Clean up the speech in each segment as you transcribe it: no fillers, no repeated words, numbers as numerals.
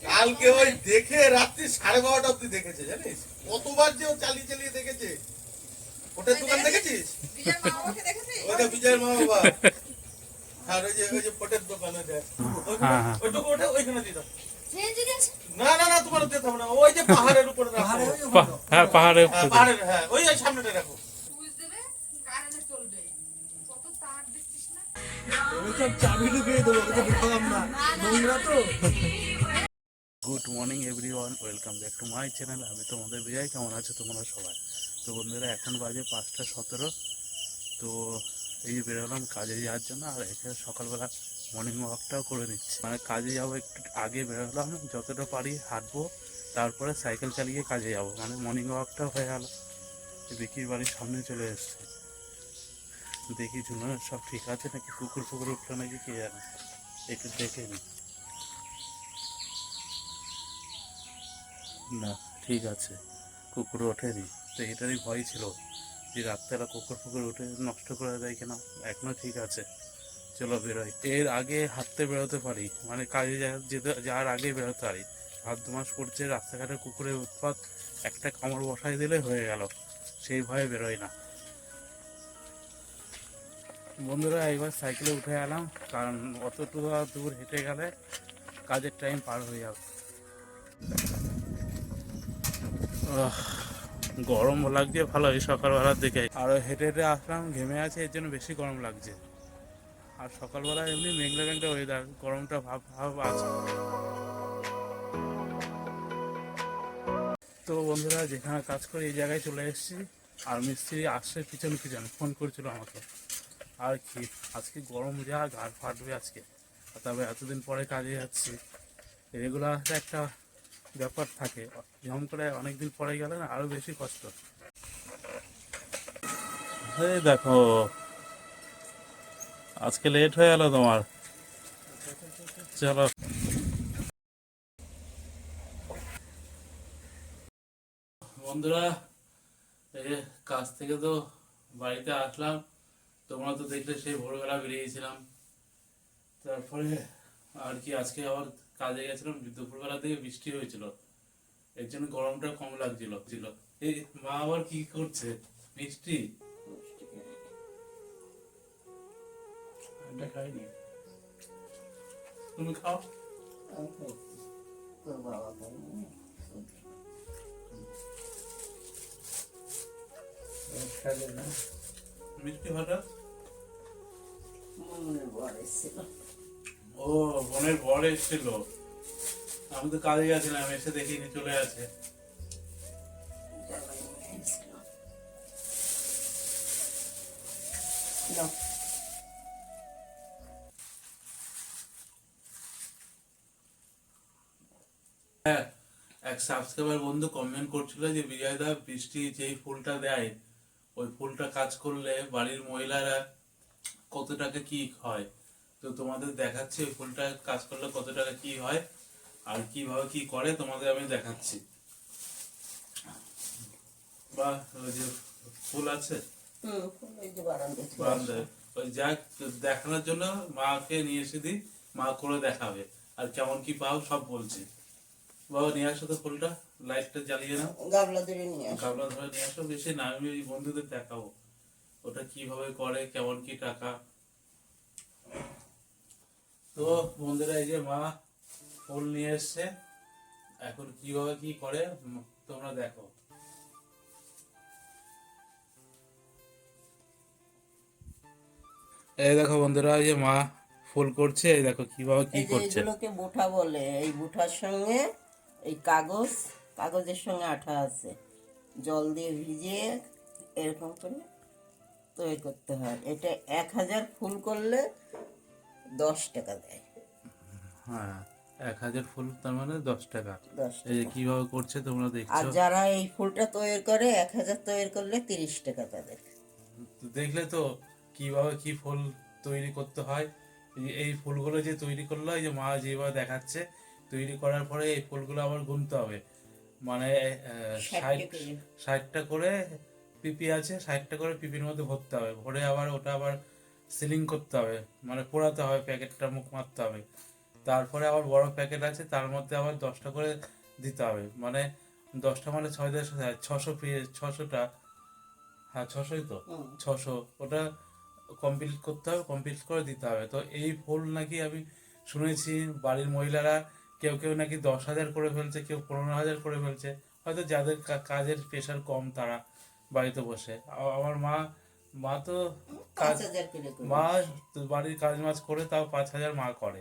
কালকে ওই দেখে রাত্রি 12:30 অব্দি দেখেছে, জানিস কতবার যে ও চালিয়ে চালিয়ে দেখেছে। ওটার দোকান দেখেছিস? ওইটা বিজয়ের মা বাবা। আর ওই যে ফটের দোকানে দেখ ওইটুকু ওটা ওইখানে দিয়ে দাও। না না না, তোমার দিতে হবে না, ওই যে পাহাড়ের উপরে রাখো। হ্যাঁ পাহাড়ের পাহাড়ের, হ্যাঁ ওই ওই সামনেটা রাখো। Good morning everyone, welcome back to my channel. আমি তোমাদের বিজয়। কেমন আছো তোমরা সবাই? তো বন্ধুরা, এখন বাজে 5টা 17। তো এই যে বেরোলাম কাজে যাওয়ার জন্য, আর এখানে সকালবেলা মর্নিং ওয়াকটাও করে নিচ্ছি। মানে কাজে যাবো, একটু আগে বেরোলাম, যতটা পারি হাঁটবো, তারপরে সাইকেল চালিয়ে কাজে যাবো। মানে মর্নিং ওয়াকটাও হয়ে গেল। বিকির বাড়ির সামনে চলে এসছে। দেখি ঝুলনের সব ঠিক আছে নাকি, কুকুর ফুকুর উঠলো নাকি কে জানে, একটু দেখে নি। না ঠিক আছে, কুকুর ওঠেনি। তো এটারই ভয় ছিল যে রাত্রেবেলা কুকুর ফুকুর উঠে নষ্ট করে দেয় কিনা। এখনো ঠিক আছে, চলো বেরোই। এর আগে হাঁটতে বেরোতে পারি, মানে কাজে যেতে যাওয়ার আগে বেরোতে পারি। ভাদ্র মাস পড়ছে, রাস্তাঘাটে কুকুরের উৎপাত, একটা কামড় বসাই দিলে হয়ে গেল, সেই ভয়ে বেরোয় না। বন্ধুরা, একবার সাইকেলে উঠে গেলাম, কারণ অতটুকু দূর হেঁটে গেলে কাজের টাইম পার হয়ে যাবে। গরম লাগছে ভালো এই সকালবেলার দিকে, আর হেঁটে হেঁটে আসলাম, ঘেমে আছে, এর জন্য বেশি গরম লাগছে। আর সকালবেলা এমনি মেঘলা মেঘলা ওয়েদার, গরমটা ভাব ভাব আছে। তো বন্ধুরা, যেখানে কাজ করি এই জায়গায় চলে এসেছি, আর মিস্ত্রি আসছে পিছন পিছন, ফোন করেছিল আমাকে। আর কি, আজকে গরম যা, ঘাড় ফাটবে আজকে। তবে এতদিন পরে কাজে যাচ্ছি, রেগুলার একটা ব্যাপার থাকে, যেমন করে অনেকদিন পরে গেলে না আরো বেশি কষ্ট। এই দেখো, আজকে লেট হয়ে গেল তোমার। চলো বন্ধুরা, এই যে কাজ থেকে তো বাড়িতে আসলাম, তোমরা তো দেখলে সেই ভোরবেলা বেরিয়েছিলাম। তারপরে আর কি, আজকে আবার কাজে গেছিলাম, দুপুরবেলা থেকে বৃষ্টি হয়েছিল, এর জন্য গরমটা কম লাগছিল। এই মা আবার কি করছে? মিষ্টি এটা খাইনি, তুমি খাও। মিষ্টি হঠাৎ ও বোনের বর এসেছিল, আমি তো কাজে গেছিলাম, এসে দেখিনি চলে আছে। হ্যাঁ, এক সাবস্ক্রাইবার বন্ধু কমেন্ট করছিল যে বিজয় দা, বৃষ্টি যেই ফুলটা দেয়, ওই ফুলটা কাজ করলে বাড়ির মহিলারা কত টাকা কি হয়। তো তোমাদের দেখাচ্ছি ওই ফুলটা কাজ করলে কত টাকা কি হয়, আর কিভাবে কি করে তোমাদের আমি দেখাচ্ছি। বা ওই যে ফুল আছে বারান্দায়, ওই যাক দেখানোর জন্য মাকে নিয়ে এসে দিই, মা করে দেখাবে, আর কেমন কি পাও সব বলছি। বাবা নিয়ে আসো তো ফুলটা, লাইটটা জ্বালিয়ে নাও, গাবলা ধরে নিয়ে আসো। বেশি না, আমি ওই বন্ধুদের দেখাবো ওটা কিভাবে করে, কেমন কি টাকা। তো বন্ধুরা, এই যে মা ফুল নিয়ে এসছে, এখন কিভাবে কি করে তোমরা দেখো। এই দেখো বন্ধুরা, এই যে মা ফুল করছে, এই দেখো কিভাবে কি করছে। এগুলোকে বুঠা বলে। এই বুঠার সঙ্গে এই কাগজের সঙ্গে আঠা আছে, জল দিয়ে ভিজিয়ে এরকম করে তৈরি করতে হয়। এটা 1000 ফুল করলে 10 টাকা দেয়। হ্যাঁ, 1000 ফুল তার মানে 10 টাকা। 10 এই যে টাকা। কিভাবে করছে তোমরা আর দেখছো। যারা এই ফুলটা তৈরি করে 1000 তৈরি করলে 30 টাকা তাদের। তো দেখলে তো কিভাবে কি ফুল তৈরি করতে হয়। এই ফুলগুলো যে তৈরি করলো, এই যে মা যেভাবে দেখাচ্ছে, তৈরি করার পরে এই ফুলগুলো আবার গুনতে হবে। মানে 60টা করে পিপি আছে, 60টা করে পিপির মধ্যে ভরতে হবে, ভরে আবার ওটা আবার সিলিং করতে হবে, মানে পোড়াতে হবে, প্যাকেটটা মুখ মারতে হবে, তারপরে আবার বড় প্যাকেট আছে, তার মধ্যে আবার 10টা করে দিতে হবে, মানে 10টা মানে 600টা, হ্যাঁ 600ই তো, 600 ওটা কমপ্লিট করতে হবে, কমপ্লিট করে দিতে হবে। তো এই ফুল নাকি আমি শুনেছি বাড়ির মহিলারা কেউ কেউ নাকি 10,000 করে ফেলছে, কেউ 15,000 করে ফেলছে, হয়তো যাদের কাজের প্রেশার কম তারা বাড়িতে বসে। আমার মা মা তো কাজ 5,000 করে করে। মা তো বাড়ির কাজ মাজ করে তাও 5,000 মা করে।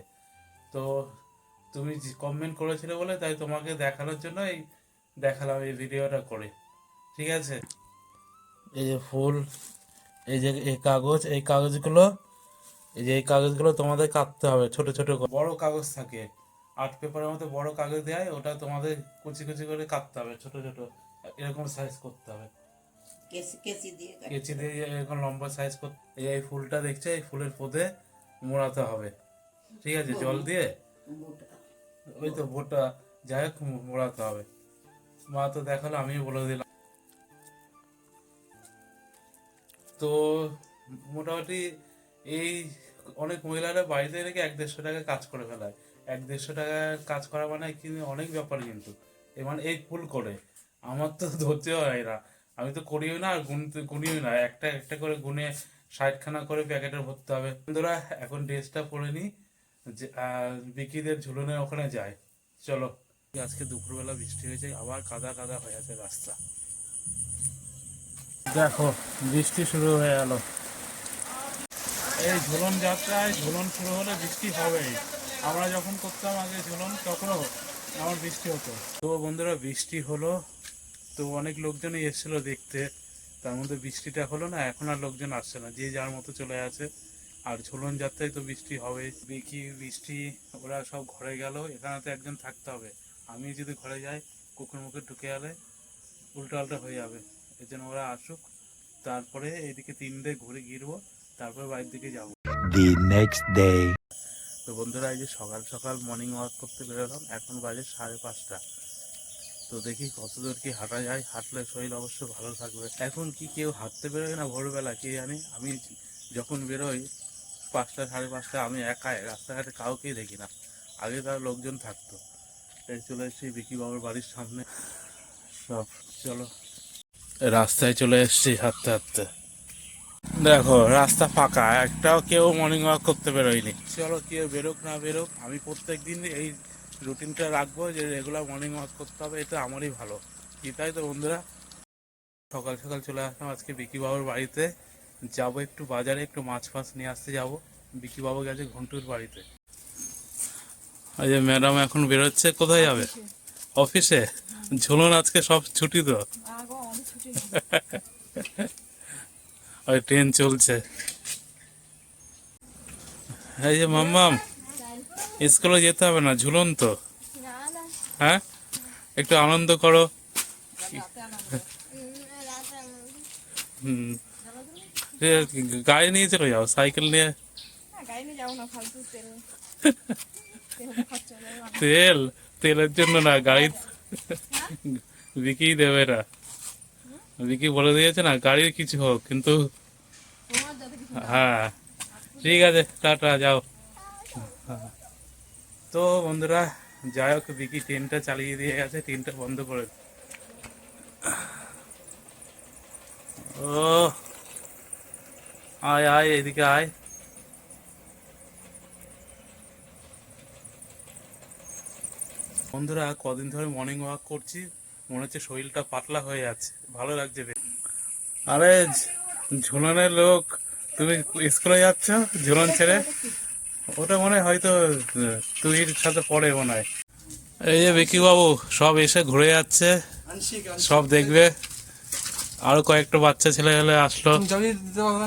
তো তুমি কমেন্ট করেছিলে বলে তাই তোমাকে দেখানোর জন্য দেখালাম এই ভিডিওটা করে, ঠিক আছে। এই যে ফুল, এই যে এই কাগজ, এই কাগজগুলো, এই যে এই কাগজগুলো তোমাদের কাটতে হবে ছোট ছোট বড় কাগজ থাকে, আর্ট পেপারের মতো বড় কাগজ দেয়, ওটা তোমাদের কুচি কুচি করে কাটতে হবে, ছোট ছোট এরকম সাইজ করতে হবে, কেচি দিয়ে কাটতে কেচি দিয়ে এরকম লম্বা সাইজ করতে। এই ফুলটা দেখছে, এই ফুলের পদে মোড়াতে হবে, ঠিক আছে, জল দিয়ে বুটা। ওই তো বোটা যাই হোক মোড়াতে হবে। মা তো দেখালো, আমিও বলে দিলাম। তো মোটামুটি এই অনেক মহিলারা বাড়িতে নাকি 1-150 টাকা কাজ করে ফেলায়। 1-150 টাকা কাজ করা মানে কিন্তু অনেক ব্যাপার, কিন্তু মানে এই ফুল করে আমার তো ধরতে হয় না, আমি তো করিও না আর গুনিও না, একটা একটা করে গুনে 60খানা করে প্যাকেটে ভরতে হবে। বন্ধুরা এখন ড্রেসটা পরে নিই, বিকিদের ঝুলনের ওখানে যায়, চলো। আজকে দুপুরবেলা বৃষ্টি হয়েছে, আবার কাদা কাদা হয়ে আছে রাস্তা, দেখো বৃষ্টি শুরু হয়ে গেল। এই ঝুলন যাত্রায় ঝুলন শুরু হলে বৃষ্টি হবেই। আমরা যখন করতাম আগে ঝুলন তখনও আমার বৃষ্টি হতো। তো বন্ধুরা বৃষ্টি হলো, তো অনেক লোকজনই এসেছিলো দেখতে, তার মধ্যে বৃষ্টিটা হলো না, এখন আর লোকজন আসছে না, যে যার মতো চলে আছে। আর ঝুলন যাত্রায় তো বৃষ্টি হবে, বিকি বৃষ্টি ওরা সব ঘরে গেল, এখানে তো একজন থাকতে হবে। আমি যদি ঘরে যাই কুকুর মুখে ঢুকে গেলে উল্টো আল্টা হয়ে যাবে, এই জন্য ওরা আসুক, তারপরে এইদিকে 3 ডে ঘুরে গিরবো, তারপরে বাড়ির দিকে যাব। The next day. তো বন্ধুরা এই যে সকাল সকাল মর্নিং ওয়াক করতে বেরোলাম, এখন বাজে 5:30। তো দেখি কতদূর কি হাঁটা যায়, হাঁটলে শরীর অবশ্য ভালো থাকবে। এখন কি কেউ হাঁটতে বেরোয় না ভোরবেলা কে জানি, আমি যখন বেরোই 5টা 5:30 আমি একাই, রাস্তাঘাটে কাউকেই দেখি না, আগে তার লোকজন থাকতো। এই চলে এসেছি বিকি বাবুর বাড়ির সামনে, সব চলো রাস্তায় চলে এসেছি হাঁটতে হাঁটতে। দেখো রাস্তা ফাঁকা, একটাও কেউ মর্নিং ওয়াক করতে বেরোয়নি। চলো কেউ বেরোক না বেরোক, আমি প্রত্যেকদিন এই রুটিনটা রাখবো যে রেগুলার মর্নিং ওয়াক করতে হবে, এটা আমারই ভালো, কি তাই তো বন্ধুরা। সকাল সকাল চলে আসলাম আজকে বিকি বাবুর বাড়িতে, যাবো একটু বাজারে, একটু মাছ ফাছ নিয়ে আসতে যাবো। বিকি বাবু গেছে ঘন্টুর বাড়িতে। এই যে ম্যাডাম এখন বেরোচ্ছে, কোথায় যাবে? অফিসে। ঝুলন আজকে সব ছুটি তো, ওই ট্রেন চলছে। এই যে মাম্মাম স্কুলে যেতে হবে না, ঝুলন তো, হ্যাঁ একটু আনন্দ করো। হুম, গাড়ি নিয়ে চলে যাও, সাইকেল নিয়ে। তেল তেলের জন্য না, গাড়ি বিকি দেবে না, বিকি বলে দিয়েছে না গাড়ির কিছু হোক কিন্তু। হ্যাঁ ঠিক আছে, টাটা, যাও। তো বন্ধুরা যাই হোক, বিকি ট্রেনটা চালিয়ে দিয়ে গেছে, ট্রেনটা বন্ধ করে। ও আয় আয় এদিকে আয়। বন্ধুরা কদিন ধরে মর্নিং ওয়াক করছি, মনে হচ্ছে শরীরটা পাতলা হয়ে যাচ্ছে, ভালো লাগছে। আরে ঝুলনের লোক, তুমি স্কুলে যাচ্ছ ঝুলন ছেড়ে? ওটা মনে হয় হয়তো তুই সাথে পড়ে মনে হয়। এই যে বিকি বাবু সব এসে ঘুরে যাচ্ছে, সব দেখবে। আরো কয়েকটা বাচ্চা ছেলে হলে আসলো,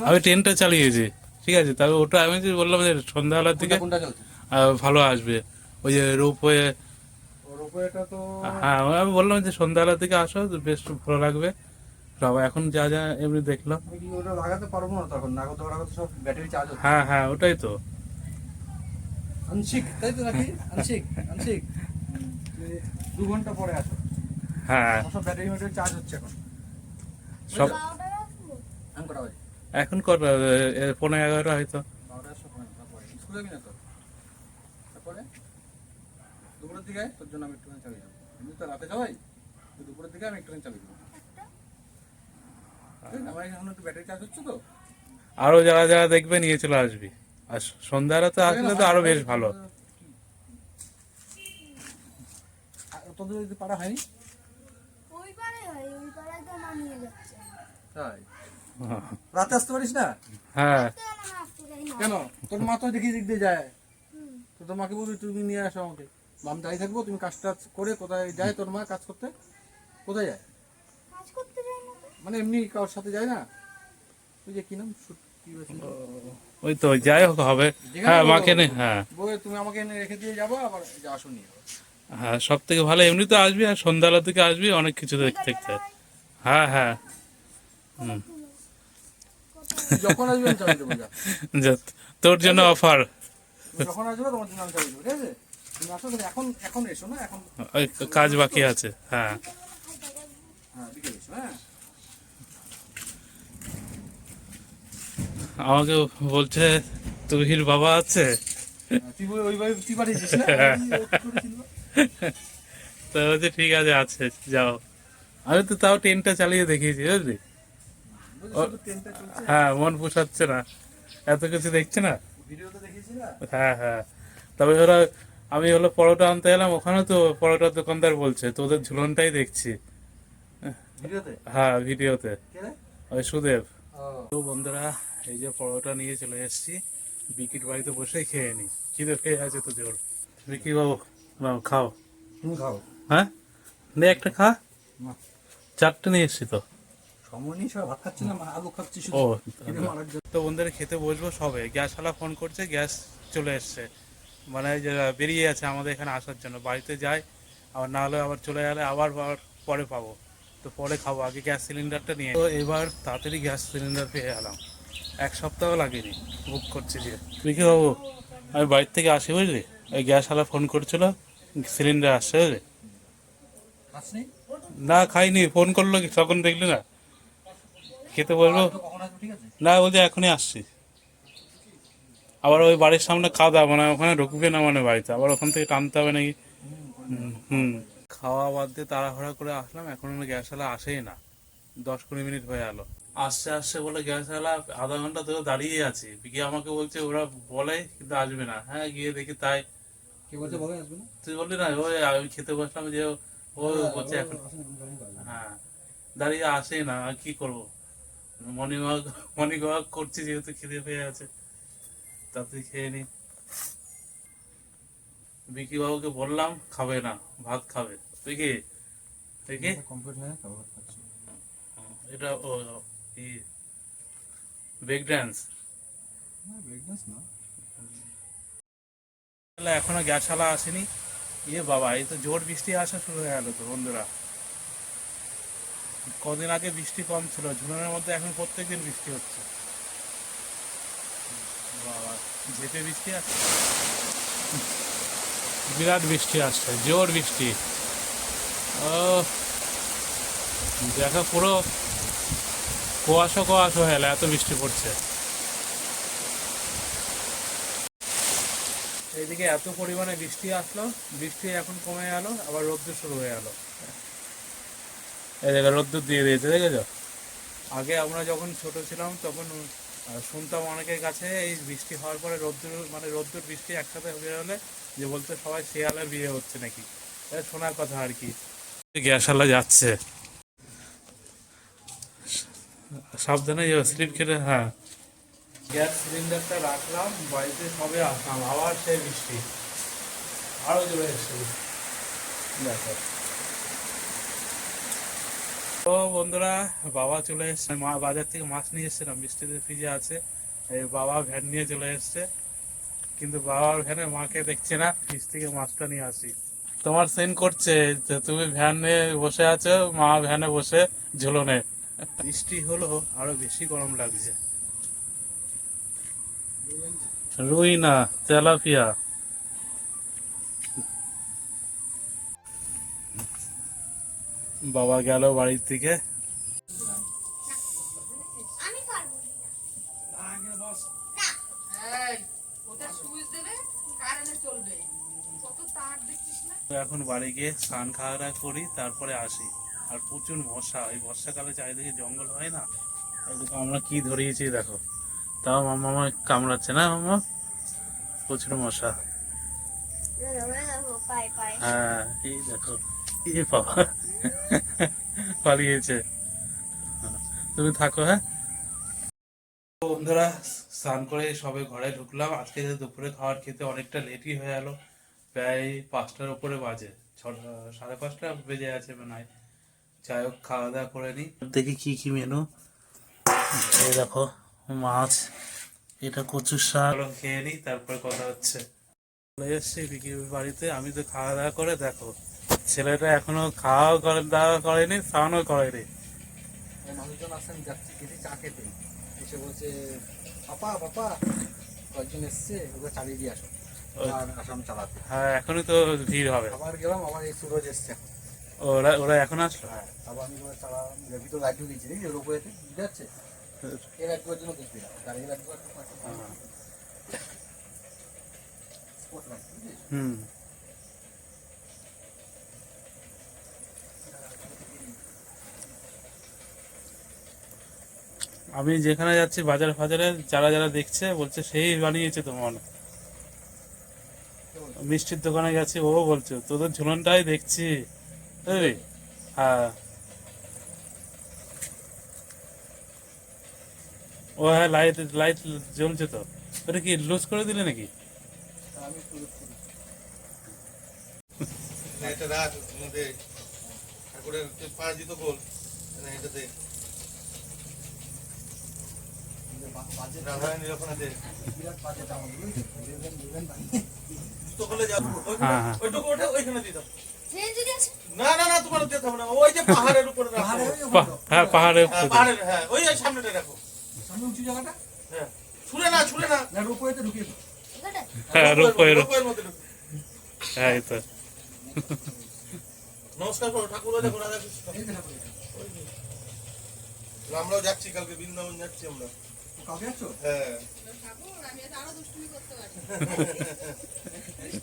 আমি ট্রেনটা চালিয়েছি, ঠিক আছে। তবে ওটা আমি যে বললাম যে সন্ধ্যাবেলার দিকে ভালো আসবে, ওই যে রোপওয়ে। হ্যাঁ আমি বললাম যে সন্ধ্যাবেলার দিকে আসো, বেশ ভালো লাগবে সব। এখন যা যা এমনি দেখলাম, লাগাতে পারবো না তখন, লাগাতে সব ব্যাটারি চার্জ হচ্ছে। হ্যাঁ হ্যাঁ ওটাই তো। আংশিক তাই তো নাকি? আংশিক 2 ঘন্টা পরে আসো। হ্যাঁ সব ব্যাটারি চার্জ হচ্ছে এখন সব। কটা বাজে? এখন কটা? 11:15 হয়তো। 12টার সময় পরে স্কুলে যাবি না তো? তারপরে দুপুরের দিকে আয়, তোর জন্য আমি একটুখানি চালিয়ে দেবো। এমনি তো রাতে খাওয়াই, তো দুপুরের দিকে আমি একটুখানি চালিয়ে দেবো। আমার এখন একটু ব্যাটারি চার্জ হচ্ছে তো। আরো যারা যারা দেখবে নিয়ে চলে আসবি। আর সন্ধ্যারাতে আসলে তো আরো বেশ ভালো। তোদের যদি পাড়া হয়নি ওই পারে হয়, ওই পাড়ায় তো মানিয়ে যাচ্ছে। তাই রাতে আসতে পারিস না? হ্যাঁ, তো আমার আসতে যাই না। কেন? তোর মা তো দেখি দিক দিয়ে যায়। তো তোর মাকে বলবি তুমি নিয়ে আসো আমাকে, আমি দাঁড়িয়ে থাকবো, তুমি কাজ টাজ করে। কোথায় যায় তোর মা কাজ করতে? কোথায় যায়? কাজ করতে যাই না তো। মানে এমনি কারোর সাথে যায় না? ওই যে কি নাম কি বলছিল? ওই তো যাই হোক হবে। হ্যাঁ, মাকে নে। হ্যাঁ বই তুমি আমাকে এনে রেখে দিয়ে যাবো, আবার আসো নিয়ে। হ্যাঁ, সব থেকে ভালো এমনি তো আসবি, আর সন্ধ্যাবেলা থেকে আসবি, অনেক কিছু দেখতে। হ্যাঁ হ্যাঁ, যখন আসবে আমি চালিয়ে দেবো। যা, যা, তোর জন্য অফার। তুমি যখন আসবে তোমার জন্য আমি চালিয়ে দেবো, ঠিক আছে? তুমি আসো, কিন্তু এখন এখন এসো না, এখন কাজ বাকি আছে। হ্যাঁ, হ্যাঁ বিকেলে এসো। হ্যাঁ আমাকে বলছে তুহির বাবা আছে, তুই ওইভাবে তুই পাঠিয়েছিস না? তো বলছে ঠিক আছে যাও। আমি তো তাও ট্রেনটা চালিয়ে দেখিয়েছি, বুঝলি? ট্রেনটা চলছে, হ্যাঁ, মন পোষাচ্ছে না, এত কিছু দেখছে না। ভিডিওতে দেখিয়েছি না? হ্যাঁ হ্যাঁ, তবে ওরা আমি পরোটা আনতে এলাম, ওখানে তো পরোটার দোকানদার বলছে তোদের ঝুলনটাই দেখছি। ভিডিওতে হ্যাঁ, ভিডিওতে কে রে? ওই সুদেব। ও, তো বন্ধুরা, এই যে পরোটা নিয়ে চলে এসেছি, বিকির বাড়িতে বসেই খেয়ে নি। খিদে পেয়ে আছে তো জোর। বিকি বাবু, নাও খাও। তুমি খাও। হ্যাঁ, নে একটা খা। না, 4টে নিয়ে এসছি তো। সময় নেই, সব ভাত খাচ্ছি না, আলু খাচ্ছি শুধু। ও, খিদে মারার জন্য। তো বন্ধুরা খেতে বসবো সবে। গ্যাসওয়ালা ফোন করছে, গ্যাস চলে এসছে, মানে যে বেরিয়ে আছে আমাদের এখানে আসার জন্য। বাড়িতে যাই, আবার না হলে আবার চলে গেলে আবার পরে পাবো, তো পরে খাবো। আগে গ্যাস সিলিন্ডারটা নিয়ে, তো এবার তাড়াতাড়ি গ্যাস সিলিন্ডার পেয়ে গেলাম। 1 সপ্তাহ লাগেনি বুক করছি যে। তুই কি বাবু, আমি বাড়ির থেকে আসি, বুঝলি? ওই গ্যাসওয়ালা ফোন করছিল, সিলিন্ডার আসছে, বুঝলি? খাসনি? না খাইনি, ফোন করলো তখন দেখলি না? খেতে বলবো, তো কখন আসবে, ঠিক আছে? না বলছে এখনই আসছি। আবার ওই বাড়ির সামনে খাওয়া, মানে ওখানে ঢুকবে না, মানে বাড়িতে আবার ওখান থেকে টানতে হবে নাকি। হুম, খাওয়া বাদ দিয়ে তাড়াহুড়া করে আসলাম, এখন গ্যাসওয়ালা আসেই না। 10-20 মিনিট হয়ে গেল, আসছে আসছে বলে গ্যাসওয়ালা আধা ঘন্টা ধরে দাঁড়িয়ে আছি। গিয়ে আমাকে বলছে ওরা বলে কিন্তু আসবে না। হ্যাঁ, গিয়ে দেখি তাই। কে বলছে বলে আসবে না? তুই বললি না, ওই আমি খেতে বসলাম যে ও বলছে এখন। হ্যাঁ, দাঁড়িয়ে আসেই না, আর কি করবো? মর্নিং ওয়াক করছি যেহেতু খিদে পেয়ে আছে, তাতে খেয়ে নি। বিকি বাবুকে বললাম খাবে না, ভাত খাবে। তুই কি কমপ্লিট হয়ে খাবার খাচ্ছি। এটা ও ব্রেক ড্যান্স। না, বিজনেস না। এখনো গ্যাসওয়ালা আসেনি। বাবা, এই তো জোর বৃষ্টি আসা শুরু হয়ে গেল তো বন্ধুরা। কদিন আগে বৃষ্টি কম ছিল, ঝুলনের মধ্যে এখন প্রত্যেকদিন বৃষ্টি হচ্ছে। বাবা, ঝেঁপে বৃষ্টি আসছে, বিরাট বৃষ্টি আসছে, জোর বৃষ্টি। ও দেখা, পুরো কুয়াশা কুয়াশা হয়ে গেল, এত বৃষ্টি পড়ছে। এইদিকে এত পরিমাণে বৃষ্টি আসলো, বৃষ্টি এখন কমে গেল, আবার রোদ্দুর শুরু হয়ে গেল। এই জায়গায় রোদ্দুর দিয়ে দিয়েছে, দেখেছো? আগে আমরা যখন ছোট ছিলাম তখন শুনতাম অনেকের কাছে, এই বৃষ্টি হওয়ার পরে রোদ্দুর বৃষ্টি একসাথে হয়ে গেলে যে বলতে সবাই শেয়ালের বিয়ে হচ্ছে নাকি, শোনার কথা আর কি। গ্যাসওয়ালা যাচ্ছে, সাবধানে যাও, স্লিপ কেটে। হ্যাঁ, গ্যাস সিলিন্ডারটা রাখলাম, বাড়িতে সবে আসলাম, আবার সেই বৃষ্টি আরো জোরে এসছে। দেখো তো বন্ধুরা, বাবা চলে এসছে, বাজার থেকে মাছ নিয়ে এসেছিলাম, বৃষ্টিতে ভিজে আছে। এই বাবা ভ্যান নিয়ে চলে এসছে, কিন্তু বাবার ভ্যানে মাকে দেখছে না, ফ্রিজ থেকে মাছটা নিয়ে আসি। তোমার সেন করছে যে তুমি ভ্যানে বসে আছো, মা ভ্যানে বসে ঝুলনে। বৃষ্টি হলো আরো বেশি গরম লাগছে। রুই না, তেলাপিয়া। বাবা গেল বাড়ির থেকে। আমি পারবো এখন বাড়ি গিয়ে স্নান খাওয়া করি, তারপরে আসি। আর প্রচুর মশা, এই বর্ষাকালে চারিদিকে জঙ্গল হয় না, ওইদিকে আমরা কি ধরিয়েছি দেখো। তাও মাম্মা আমার কামড়াচ্ছে না মাম্মা, প্রচুর মশা। পাই পাই হ্যাঁ এই দেখো, এই বাবা পালিয়েছে। তুমি থাকো। হ্যাঁ বন্ধুরা, স্নান করে সবে ঘরে ঢুকলাম। আজকে দুপুরে খাবার খেতে অনেকটা লেটই হয়ে গেল, প্রায় 5টার উপরে বাজে, 5:30 বেজে আছে মনে হয়। যাই হোক, খাওয়া দাওয়া করে নি, দেখি কি কি মেনু। এই দেখো মাছ, এটা কচুর শাক, খেয়ে নি তারপরে কথা হচ্ছে। চলে এসছি বিকির বাড়িতে। আমি তো খাওয়া দাওয়া করে, দেখো ছেলেটা এখনো খাওয়া দাওয়া করেনি, স্নানও করেনি। মানুষজন আসেন, যাচ্ছি খেতে, চা খেতে এসে বলছে পাপা পাপা, কয়েকজন এসছে, ওকে চালিয়ে দিয়ে আসো আর আসাম চালাতে। হ্যাঁ এখনই তো ভিড় হবে। আবার গেলাম, আবার এই সুরজ এসছে এখন। ওরা এখন আসলো। হ্যাঁ, আবার আমি ওরা চালালাম, ভিতর লাইট ঢুকিয়েছি, এই রোপওয়েতে বুঝতে যাচ্ছে, এর একটুর জন্য দেখবি না, গাড়ির একটু স্পট লাইট, বুঝলিস? হুম, আমি যেখানে যাচ্ছি বাজার ফাজারে যারা যারা দেখছে বলছে সেই বানিয়েছে তোমার। মিষ্টির দোকানে গেছি, ও বলছে তোদের ঝুলনটাই দেখছি। বুঝলি? হ্যাঁ ও হ্যাঁ, লাইট লাইট জ্বলছে তো। ওটা কি লুজ করে দিলে নাকি? আমি সুরজ করি। এটা রাখ মধ্যে ঠাকুরের পাঁচ দিত গোল এটাতে বাজে রামায়ণ নিরূপণা দে বিরাট বাজে দাম, বুঝলি? দুজন বানিয়ে তো বলে যাও হ্যাঁ, হ্যাঁ। ওইটুকু ওটা ওইখানে দিয়ে দাও। ট্রেন যদি আছে না না না, তোমার দিতে হবে না, ওই যে পাহাড়ের উপরে রাখো। হ্যাঁ পাহাড়ে হ্যাঁ, পাহাড়ের, হ্যাঁ ওই ওই সামনেটা রাখো। সামনে উঁচু জায়গাটা, হ্যাঁ ছুঁড়ে না, ছুঁড়ে না, না রোপওয়েতে ঢুকিয়ে দাও। এখানে হ্যাঁ রূপের, রূপের মধ্যে ঢুকো। হ্যাঁ এই তো। নমস্কার করো ঠাকুর, দেখো রাধা কৃষ্ণ। এই যে ঠাকুর এটা। আমরাও যাচ্ছি কালকে, বৃন্দাবন যাচ্ছি আমরা। ও, কাউকে যাচ্ছো? হ্যাঁ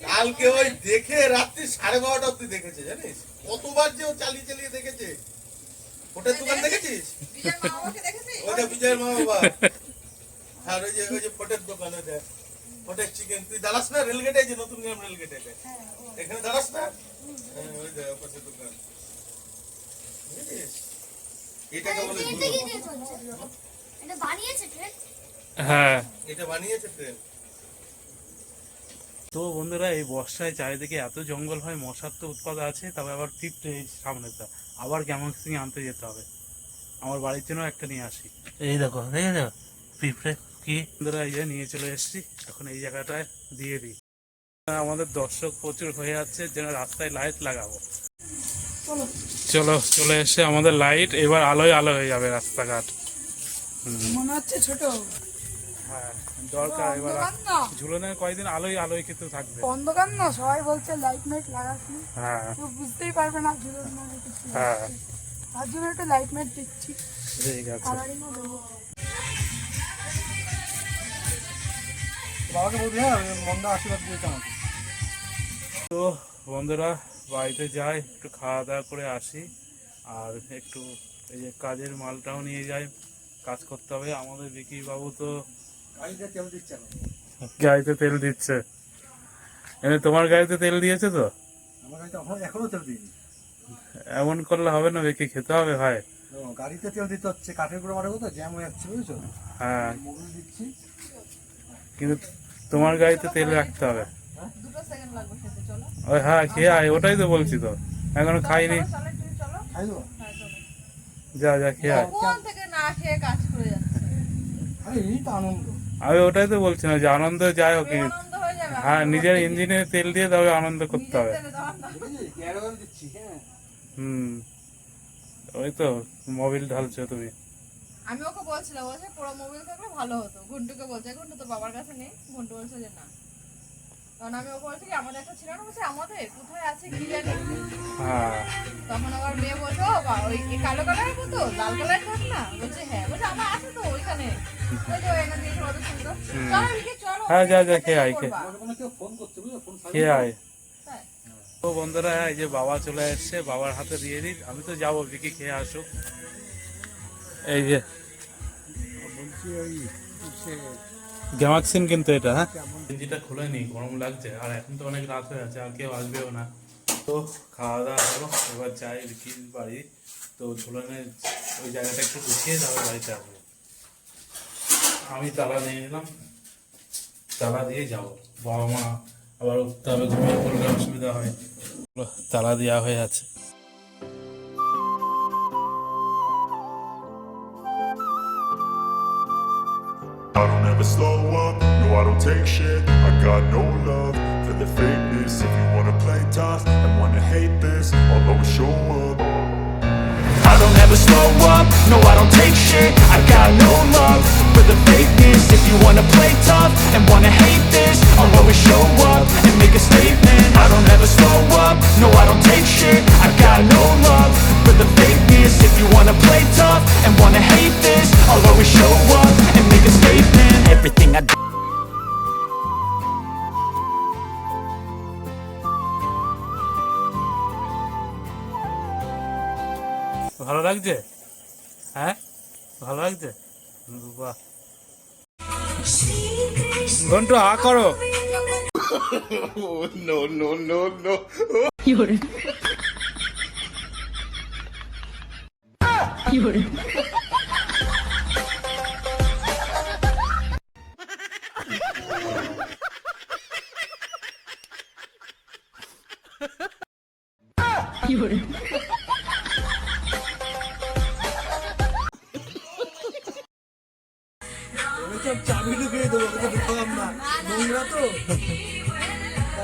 কালকে ওই দেখে রাত্রি 12:30 অব্দি দেখেছে, জানিস কতবার যে ও চালিয়ে চালিয়ে দেখেছে। হোটেল দোকান দেখেছিস? ওইটা বিজয়ের মা বাবা। আর ওই যে ফটের দোকান, ওইটা ফটের চিকেন। তুই দাঁড়াস না রেলগেটে, যে নতুন গ্রাম রেলগেটে, এখানে দাঁড়াস না? হ্যাঁ, ওই যে ফটের দোকান, বুঝেছিস? এটাকে বলে ট্রেনটা গুলো। কি দিয়ে চলছে? এটা বানিয়েছে ট্রেন? হ্যাঁ এটা বানিয়েছে ট্রেন। তো বন্ধুরা, এই বর্ষায় চারিদিকে এত জঙ্গল হয়, মশার তো উৎপাদ আছে, তবে আবার পিঁপড়ে এই সামনেটা আবার কেমন সিং আনতে যেতে হবে। আমার বাড়ির জন্য একটা নিয়ে আসি। এই দেখো, দেখে দেখো পিঁপড়ে কি বন্ধুরা, এই যে নিয়ে চলে এসেছি। এখন এই জায়গাটায় দিয়ে দিই। আমাদের দর্শক প্রচুর হয়ে যাচ্ছে, যেন রাস্তায় লাইট লাগাবো। চলো, চলে এসে আমাদের লাইট, এবার আলোয় আলো হয়ে যাবে রাস্তাঘাট। মনে হচ্ছে ছোট হ্যাঁ দরকার এবার, অন্ধকার না, ঝুলনের কয়েকদিন আলোয় আলোয় কিন্তু থাকবে। অন্ধকার না, সবাই বলছে লাইট মাইট লাগাসনি, হ্যাঁ কেউ বুঝতেই পারবে না ঝুলন মানে কিছু। হ্যাঁ তার জন্য একটা লাইট মাইট দিচ্ছি, ঠিক আছে। কালারিংও দেবো। বাবাকে বলবি, হ্যাঁ মন্দা আশীর্বাদ দিয়েছে আমাকে। তো বন্ধুরা, বাড়িতে যাই, একটু খাওয়া দাওয়া করে আসি, আর একটু এই যে কাজের মালটাও নিয়ে যাই, কাজ করতে হবে। আমাদের বিকি বাবু তো গাড়িতে তেল দিচ্ছে এখন। গাড়িতে তেল দিচ্ছে। এমনি তোমার গাড়িতে তেল দিয়েছে তো? আমার গাড়িতে এখনো তেল দিইনি। এমন করলে হবে না, বিকি খেতে হবে ভাই। ও, গাড়িতে তেল দিতে হচ্ছে, কাঠের গুঁড়ো মারবো তো, জ্যাম হয়ে যাচ্ছে, বুঝছো? হ্যাঁ মোবিল দিচ্ছি। কিন্তু তোমার গাড়িতে তেল রাখতে হবে। ওই হ্যাঁ খেয়ে আয়, ওটাই তো বলছি তো, এখনো খাইনি। খাই দেবো? যা যা খেয়ে আয়। কোন থেকে না খেয়ে কাজ করে যাচ্ছে, আরে এই তো আনন্দ। আমি ওটাই তো বলছি না, যে আনন্দ যাই হোক, আনন্দ হয়ে যাবে। হ্যাঁ নিজের ইঞ্জিনে তেল দিয়ে তবে আনন্দ করতে হবে। দেখেছিস? গ্যারোয়াল দিচ্ছি, হ্যাঁ। হুম, ওই তো মোবিল ঢালছো তুমি। আমি ওকে বলছিলাম, বলছে পুরো মোবাইল থাকলে ভালো হতো। ঘন্টুকে বলছে, ঘন্টু তো বাবার কাছে নেই। ঘন্টু বলছে যে না, কারণ আমি ওকে বলছি কি আমাদের একটা ছিল না, বলছে আমাদের কোথায় আছে কি জানি। হ্যাঁ তখন আমার মেয়ে বলছে ও বা ওই কালো কালারের মতো লাল কালারের থাক না, বলছে হ্যাঁ, বলছে আমার আছে তো ওইখানে, ওই যে ওইখানে দিয়ে তোমাদের সুন্দর। চলো এদিকে চলো, হ্যাঁ, যা, যা, খেয়ে আয়, করবা। আমার কোনো কেউ ফোন করছে, বুঝলো? ফোন খেয়ে আয়। তাই? তো বন্ধুরা এই যে বাবা চলে এসছে, বাবার হাতে দিয়ে দিই, আমি তো যাবো, বিকি খেয়ে আসুক। এই যে গ্যামাক্সিন কিন্তু এটা, হ্যাঁ গেঞ্জিটা খুলে নি, গরম লাগছে আর এখন তো অনেক রাত হয়ে আছে আর কেউ আসবেও না। তো খাওয়া দাওয়া হলো, এবার যাই বিকির বাড়ি। তো ঝুলনের ওই জায়গাটা একটু গুছিয়ে যাবে, বাড়িতে আসবো। আমি তালা নিয়ে নিলাম, তালা দিয়ে যাবো। বাবা মা আবার উঠতে হবে, ঘুমিয়ে পড়লে অসুবিধা হয়। তালা দেওয়া হয়ে আছে। I don't ever slow up, no I don't take shit. I got no love for the fakeness. If you wanna play tough and wanna hate this, I'll always show up. I don't ever slow up, no I don't take shit. I got no love for the fakeness. If you wanna play tough and wanna hate this, I'll always show up and make a statement. I don't ever slow up, no I don't take shit. I got no love for the fakeness. If you wanna play tough and wanna hate this, I'll always show up and make a statement. Everything I do. ভালো লাগছে? হ্যাঁ ভালো লাগছে, বাহ। ঘন্টু হা করো। চাবি ঢুকিয়ে দেবো, ঢুকালাম না, নোংরা তো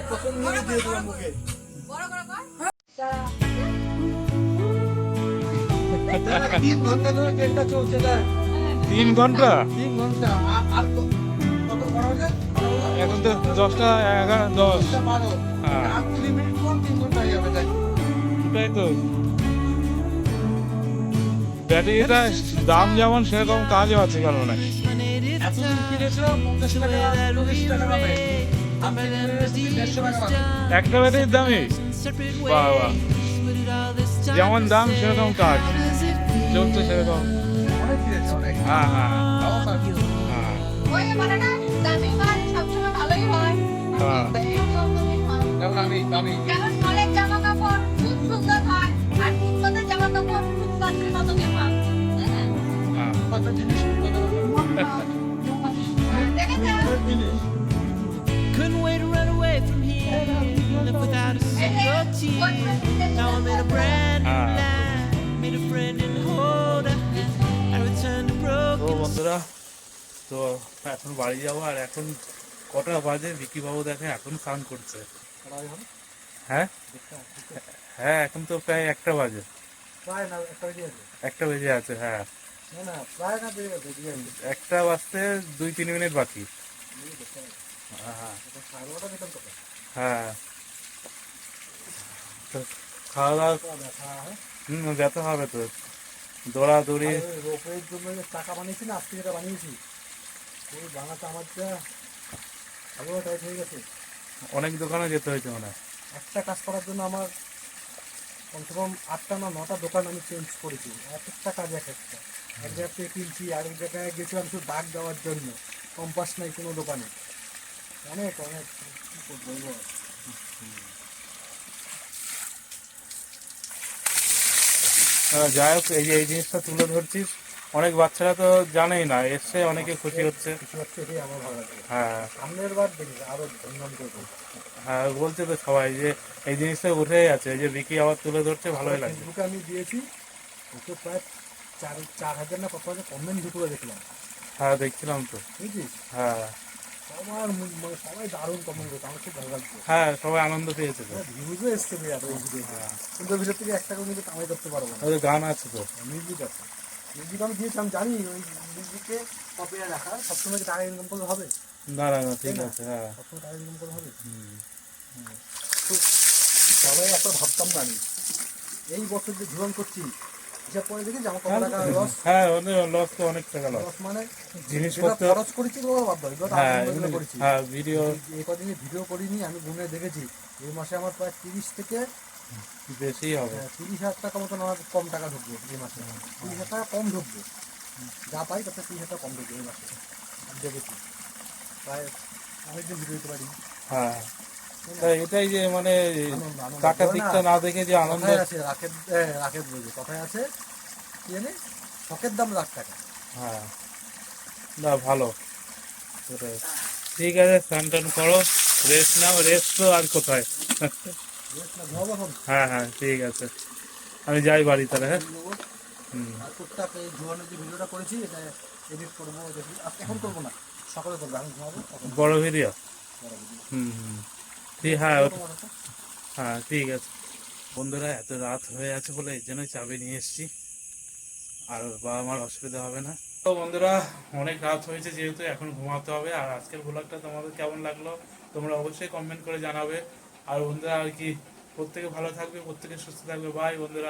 তখন মুখে দিয়ে দিলাম মুখে। বড় করে কর। 3 ঘন্টা ধরে ট্রেনটা চলছে না। 3 ঘন্টা? 3 ঘন্টা আর কত বড় হয়েছে? এখন তো 10টা 11 10। 12। হ্যাঁ। আর 20 মিনিট পর 3 ঘন্টা হয়ে যাবে, তাই এটাই তো, ব্যাটারিটা দাম যেমন সেরকম কাজও আছে কারণ নাই। এতদিন কিনেছিলাম 50 টাকা 40 টাকা দামে, আমি 150 টাকা পাবো। একটা ব্যাটারির দামই? বাহ বাহ, যেমন দাম সেরকম কাজ, চলছে সেরকম। অনেক কিনেছে, অনেক। হ্যাঁ হ্যাঁ তাও তার হ্যাঁ ওই মানে না, দামি মাল সবসময় ভালোই হয়। হ্যাঁ। যেমন আমি যেমন মলের জামা কাপড় খুব সুন্দর হয়, আর ফুটপাতের জামা কাপড় ফুটপাতের মতো হয়। হ্যাঁ। কত জিনিস Couldn't wait to run away from here, left without a single tear. Now I'm in a brand new life, made a friend and hold her. I returned to তো broken. বন্ধুরা, তো এখন বাড়ি যাবো। আর এখন কটা বাজে? বিকি বাবু দেখে এখন স্নান করছে। হ্যাঁ হ্যাঁ, এখন তো প্রায় 1টা বাজে, প্রায় না, একটা বেজে গেছে। 1টা বেজে আছে। হ্যাঁ, না না, প্রায় না, বেজে গেছে, বেজে গেছে। 1টা বাজতে 2-3 মিনিট বাকি। হ্যাঁ এটা 12:30 বেতন কত? হ্যাঁ, তো খাওয়া দাওয়া ব্যথা হয়। ব্যথা হবে তো, দৌড়াদৌড়ি। আর ওই রোপওয়ের জন্য যে টাকা বানিয়েছি না, আজকে যেটা বানিয়েছি, ওই বানাতে আমার যা ভালো টাইট হয়ে গেছে। অনেক দোকানে যেতে হয়েছে মনে হয়। একটা কাজ করার জন্য আমার কমসে কম 8টা না 9টা দোকান আমি চেঞ্জ করেছি। এক একটা কাজ এক একটা, এক জায়গায় থেকে কিনছি, আর এক জায়গায় গেছিলাম শুধু দাগ দেওয়ার জন্য, কম্পাস নাই কোনো দোকানে। অনেক অনেক কী করবো বল। যাই হোক, এই যে এই জিনিসটা তুলে ধরছিস, অনেক বাচ্চারা তো জানেই না, এসছে অনেকে খুশি হচ্ছে। কিছু হচ্ছে, এটাই আমার ভালো লাগে। হ্যাঁ সামনের বার দেখি আরো ধুমধাম করবো। হ্যাঁ, বলছে তো সবাই যে এই জিনিসটা উঠেই আছে, এই যে বিকি আবার তুলে ধরছে, ভালোই লাগছে। ফেসবুকে আমি দিয়েছি, ওকে প্রায় 4,000 না কত হাজার কমেন্ট ঢুকে দেখলাম, হ্যাঁ দেখছিলাম তো। বুঝছিস? হ্যাঁ সবার মানে সবাই দারুণ কমেন্ট করছে, আমার খুব ভালো লাগছে। হ্যাঁ, সবাই আনন্দ পেয়েছে তো। ভিউজও এসছে বিরাট ওই ভিডিও, কিন্তু ওই ভিডিও থেকে একটা করে কিন্তু কামাই করতে পারবো না। ওই গান আছে তো। মিউজিক আছে, মিউজিক আমি দিয়েছি, আমি জানি ওই মিউজিকে কপিরা রাখা সবসময় টাকা ইনকাম করলে হবে না না না, ঠিক আছে। হ্যাঁ সবসময় টাকা ইনকাম করলে হবে। তো সবাই একটা ভাবতাম না আমি, এই বছর যে জীবন করছি হিসাব করে দেখি যে আমার কত টাকা লস। হ্যাঁ, লস তো অনেক টাকা লস। লস মানে জিনিসপত্র খরচ করেছি বাবা, বাদ দাও, এগুলো তো হ্যাঁ আমি করেছি। হ্যাঁ, ভিডিও এই কদিনে ভিডিও করিনি, আমি গুনে দেখেছি এই মাসে আমার প্রায় 30 থেকে বেশি হবে। 30,000 টাকা মতন আমার কম টাকা ঢুকবে এই মাসে। 30,000 টাকা কম ঢুকবে, যা পাই তাতে 30,000 টাকা কম ঢুকবে এই মাসে। আমি দেখেছি প্রায় অনেকদিন ভিডিও দিতে পারি। হ্যাঁ, তাই এটাই যে মানে আনন্দ, আনন্দ। টাকার ধরো দিকটা না দেখে যে আনন্দ। কথায় আছে রাকেট বলছে, কথায় আছে কি জানি, শখের দাম লাখ টাকা। হ্যাঁ, না ভালো। ওটাই। ঠিক আছে, স্নান টান করো, রেস্ট নাও। রেস্ট তো আর কোথায়। ঘুমাবো এখন। হ্যাঁ হ্যাঁ, ঠিক আছে, আমি যাই বাড়ি তাহলে। হ্যাঁ, নেবো। হুম, আর টুকটাক এই জোয়ানের যে ভিডিওটা করেছি এটা এডিট করবো, দেখি আজকে এখন করবো না, সকালে করবো। আমি ঘুমাবো তখন বড় ভিডিও। বড় video। হুম হুম, ঠিক। হ্যাঁ তোমার হাতে? হ্যাঁ, ঠিক আছে। বন্ধুরা, এত রাত হয়ে আছে বলে এই জন্যই চাবি নিয়ে এসেছি, আর বাবা মার অসুবিধা হবে না। তো বন্ধুরা, অনেক রাত হয়েছে যেহেতু এখন ঘুমাতে হবে। আর আজকের ব্লগটা তোমাদের কেমন লাগলো তোমরা অবশ্যই কমেন্ট করে জানাবে। আর বন্ধুরা আর কি, প্রত্যেকে ভালো থাকবে, প্রত্যেকে সুস্থ থাকবে। বাই বন্ধুরা।